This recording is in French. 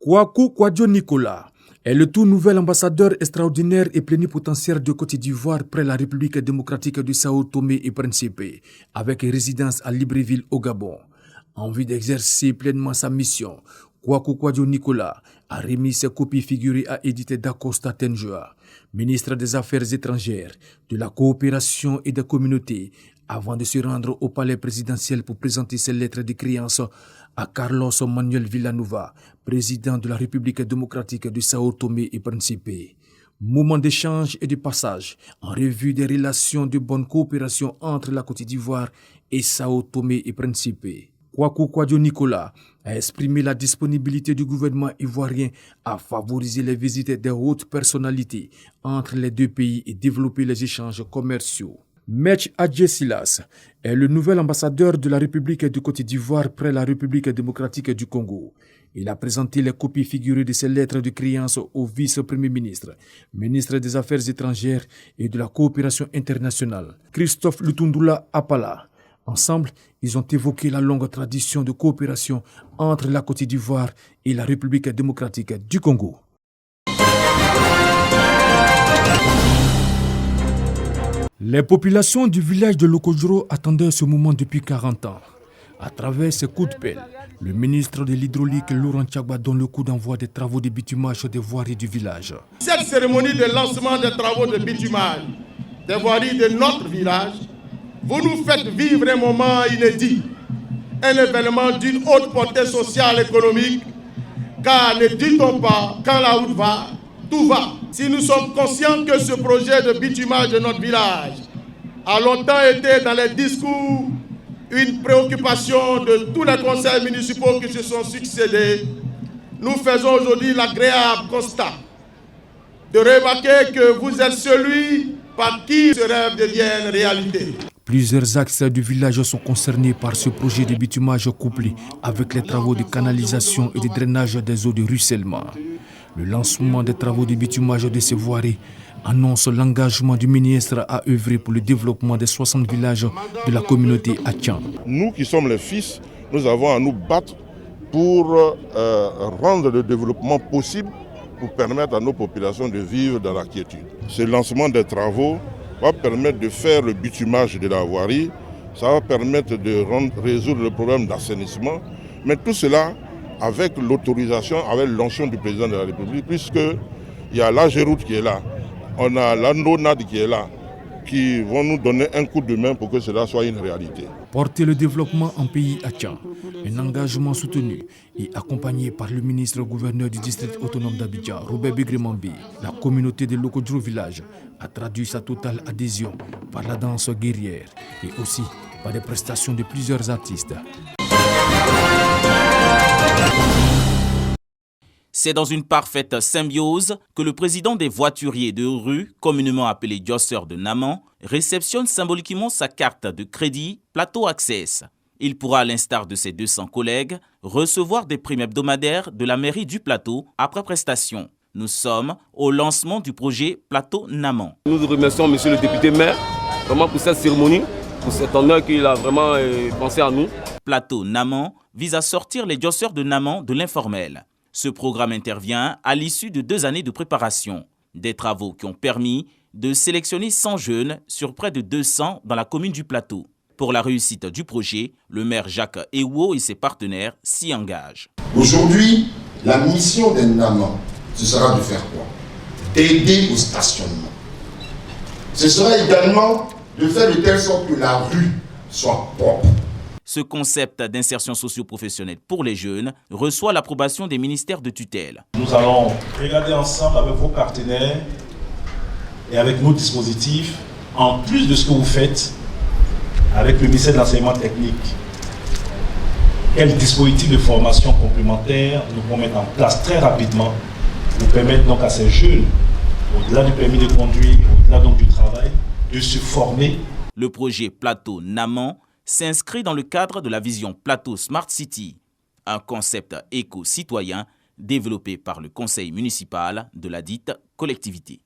Kwaku Kwadjo Nicolas est le tout nouvel ambassadeur extraordinaire et plénipotentiaire de Côte d'Ivoire près la République démocratique du Sao Tomé et Principe, avec résidence à Libreville au Gabon. En vue d'exercer pleinement sa mission, Kwaku Kwadjo Nicolas a remis ses copies figurées à Edith Dacosta Tenjoa, ministre des Affaires étrangères, de la coopération et des communautés, avant de se rendre au palais présidentiel pour présenter ses lettres de créance à Carlos Manuel Villanova, président de la République démocratique du Sao Tomé et Principe. Moment d'échange et de passage en revue des relations de bonne coopération entre la Côte d'Ivoire et Sao Tomé et Principe. Kwaku Kwadjo Nicolas a exprimé la disponibilité du gouvernement ivoirien à favoriser les visites des hautes personnalités entre les deux pays et développer les échanges commerciaux. Mech Adje Silas est le nouvel ambassadeur de la République de Côte d'Ivoire près la République démocratique du Congo. Il a présenté les copies figurées de ses lettres de créance au vice-premier ministre, ministre des Affaires étrangères et de la coopération internationale, Christophe Lutundula Apala. Ensemble, ils ont évoqué la longue tradition de coopération entre la Côte d'Ivoire et la République démocratique du Congo. Les populations du village de Lokodjoro attendaient ce moment depuis 40 ans. À travers ces coups de pelle, le ministre de l'Hydraulique, Laurent Tchagba, donne le coup d'envoi des travaux de bitumage des voiries du village. Cette cérémonie de lancement des travaux de bitumage des voiries de notre village, vous nous faites vivre un moment inédit, un événement d'une haute portée sociale et économique, car ne dit-on pas, quand la route va, tout va. Si nous sommes conscients que ce projet de bitumage de notre village a longtemps été dans les discours une préoccupation de tous les conseils municipaux qui se sont succédés, nous faisons aujourd'hui l'agréable constat de remarquer que vous êtes celui par qui ce rêve devient réalité. Plusieurs axes du village sont concernés par ce projet de bitumage couplé avec les travaux de canalisation et de drainage des eaux de ruissellement. Le lancement des travaux de bitumage de ces voiries annonce l'engagement du ministre à œuvrer pour le développement des 60 villages de la communauté Atchan. Nous qui sommes les fils, nous avons à nous battre pour rendre le développement possible, pour permettre à nos populations de vivre dans la quiétude. Ce lancement des travaux va permettre de faire le bitumage de la voirie, ça va permettre de résoudre le problème d'assainissement, mais tout cela avec l'autorisation, avec l'onction du président de la République, puisqu'il y a l'AGEROUTE qui est là, on a l'ANONAD qui est là, qui vont nous donner un coup de main pour que cela soit une réalité. Porter le développement en pays Atchan, un engagement soutenu et accompagné par le ministre-gouverneur du district autonome d'Abidjan, Robert Bigremambi, la communauté de Lokodjoro Village a traduit sa totale adhésion par la danse guerrière et aussi par des prestations de plusieurs artistes. C'est dans une parfaite symbiose que le président des voituriers de rue, communément appelé Djosseur de Naman, réceptionne symboliquement sa carte de crédit Plateau Access. Il pourra, à l'instar de ses 200 collègues, recevoir des primes hebdomadaires de la mairie du Plateau après prestation. Nous sommes au lancement du projet Plateau Naman. Nous remercions monsieur le député maire vraiment pour cette cérémonie, pour cet honneur qu'il a vraiment pensé à nous. Plateau Naman vise à sortir les Djosseurs de Naman de l'informel. Ce programme intervient à l'issue de 2 années de préparation. Des travaux qui ont permis de sélectionner 100 jeunes sur près de 200 dans la commune du Plateau. Pour la réussite du projet, le maire Jacques Ewo et ses partenaires s'y engagent. Aujourd'hui, la mission des Naman, ce sera de faire quoi? D'aider au stationnement. Ce sera également de faire de telle sorte que la rue soit propre. Ce concept d'insertion socio-professionnelle pour les jeunes reçoit l'approbation des ministères de tutelle. Nous allons regarder ensemble avec vos partenaires et avec nos dispositifs, en plus de ce que vous faites avec le ministère de l'enseignement technique, quel dispositif de formation complémentaire nous pouvons mettre en place très rapidement pour permettre donc à ces jeunes, au-delà du permis de conduire, au-delà donc du travail, de se former. Le projet Plateau Naman s'inscrit dans le cadre de la vision Plateau Smart City, un concept éco-citoyen développé par le conseil municipal de la dite collectivité.